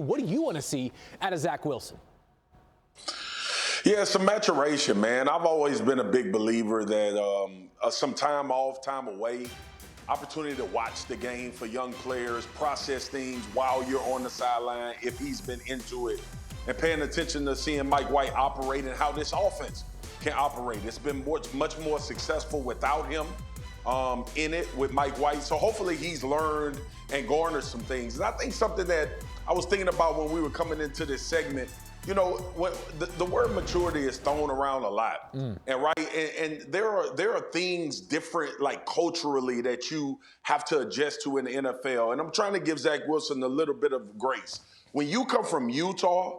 What do you want to see out of Zach Wilson? Yeah, some maturation, man. I've always been a big believer that some time off, time away, opportunity to watch the game for young players, process things while you're on the sideline, if he's been into it, and paying attention to seeing Mike White operate and how this offense can operate. It's been much more successful without him in it with Mike White. So hopefully he's learned and garnered some things. And I think something that I was thinking about when we were coming into this segment, you know, what the word maturity is thrown around a lot, and there are things different, like culturally, that you have to adjust to in the NFL. And I'm trying to give Zach Wilson a little bit of grace. When you come from Utah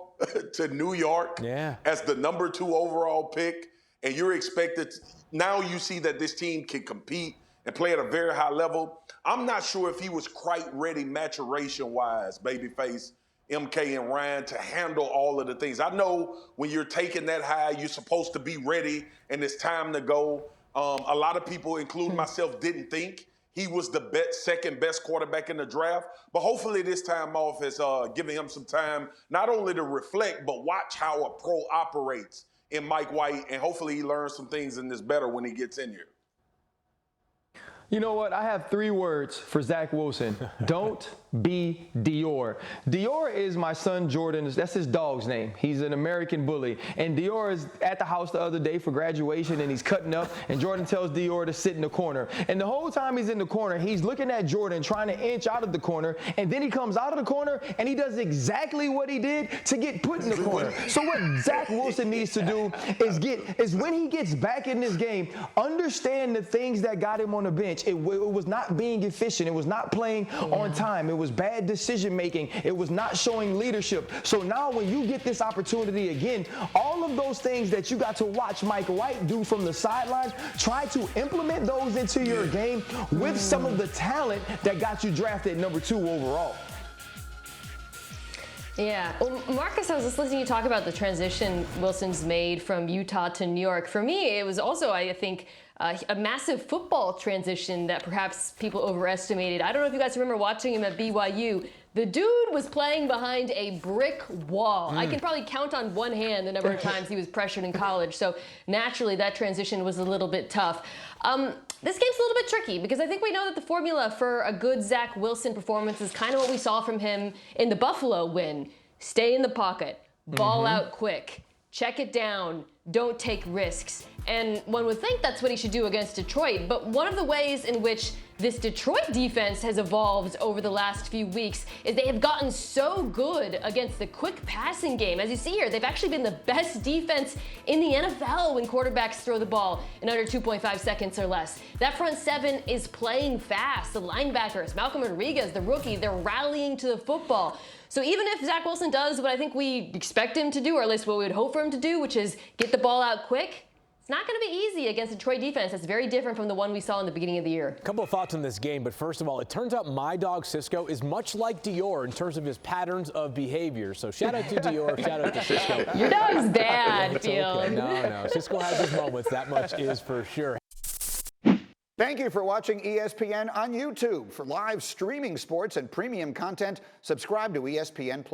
to New York as the number 2 overall pick, and you're expected, now you see that this team can compete and play at a very high level. I'm not sure if he was quite ready maturation-wise, babyface, MK and Ryan, to handle all of the things. I know when you're taking that high, you're supposed to be ready and it's time to go. A lot of people, including myself, didn't think he was the second best quarterback in the draft. But hopefully this time off is giving him some time, not only to reflect, but watch how a pro operates in Mike White. And hopefully he learns some things in this better when he gets in here. You know what? I have 3 words for Zach Wilson. Don't be Dior. Dior is my son Jordan's, that's his dog's name. He's an American bully. And Dior is at the house the other day for graduation, and he's cutting up, and Jordan tells Dior to sit in the corner. And the whole time he's in the corner, he's looking at Jordan trying to inch out of the corner, and then he comes out of the corner and he does exactly what he did to get put in the corner. So what Zach Wilson needs to do is when he gets back in this game, understand the things that got him on the bench. It was not being efficient. It was not playing on time. It was bad decision making. It was not showing leadership. So now when you get this opportunity again, all of those things that you got to watch Mike White do from the sidelines, try to implement those into your game with some of the talent that got you drafted number 2 overall. Yeah. Well, Marcus, I was just listening to you talk about the transition Wilson's made from Utah to New York. For me, it was also, I think, a massive football transition that perhaps people overestimated. I don't know if you guys remember watching him at BYU. The dude was playing behind a brick wall. I can probably count on one hand the number of times he was pressured in college. So naturally, that transition was a little bit tough. This game's a little bit tricky because I think we know that the formula for a good Zach Wilson performance is kind of what we saw from him in the Buffalo win. Stay in the pocket, ball out quick, check it down, don't take risks. And one would think that's what he should do against Detroit. But one of the ways in which this Detroit defense has evolved over the last few weeks is they have gotten so good against the quick passing game. As you see here, they've actually been the best defense in the NFL when quarterbacks throw the ball in under 2.5 seconds or less. That front 7 is playing fast. The linebackers, Malcolm Rodriguez, the rookie, they're rallying to the football. So even if Zach Wilson does what I think we expect him to do, or at least what we would hope for him to do, which is get the ball out quick, it's not going to be easy against a Detroit defense that's very different from the one we saw in the beginning of the year. A couple of thoughts on this game, but first of all, it turns out my dog Cisco is much like Dior in terms of his patterns of behavior. So shout out to Dior, shout out to Cisco. Your dog's bad, Field. Okay. No. Cisco has his moments, that much is for sure. Thank you for watching ESPN on YouTube. For live streaming sports and premium content, subscribe to ESPN+.